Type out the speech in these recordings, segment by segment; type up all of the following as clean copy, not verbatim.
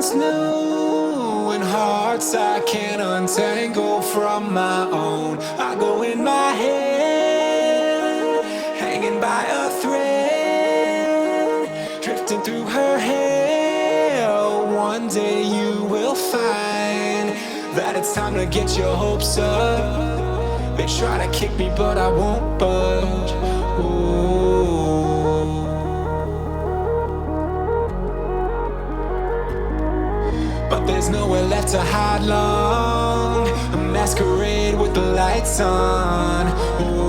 once knew, and hearts I can't untangle from my own. I go in my head, hanging by a thread, drifting through her hair. One day you will find that it's time to get your hopes up. They try to kick me, but I won't budge. Ooh. But there's nowhere left to hide long. A masquerade with the lights on. Ooh.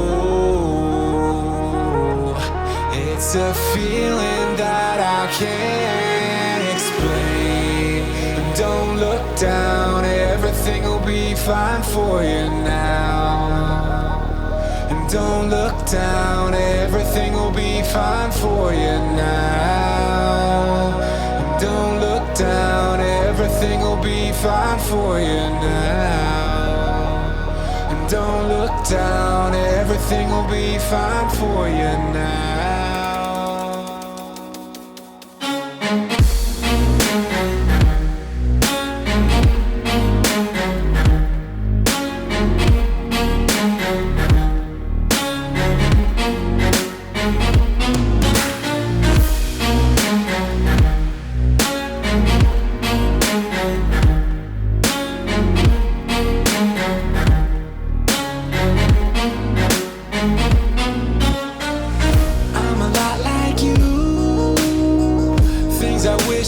It's a feeling that I can't explain. Don't look down, everything will be fine for you now. And don't look down, everything will be fine for you now. And don't look down, everything will be fine for you now. And don't look down, everything will be fine for you now.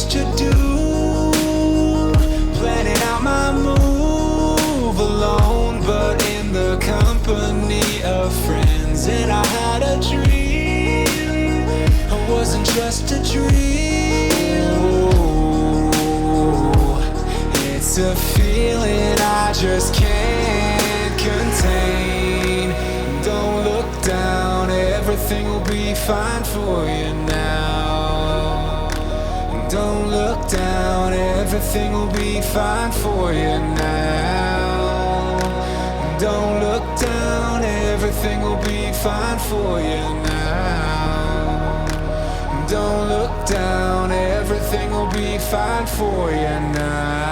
To do, planning out my move alone, but in the company of friends. And I had a dream, it wasn't just a dream. Ooh, it's a feeling I just can't contain. Don't look down, everything will be fine for you now. Don't look down, everything will be fine for you now. Don't look down, everything will be fine for you now. Don't look down, everything will be fine for you now.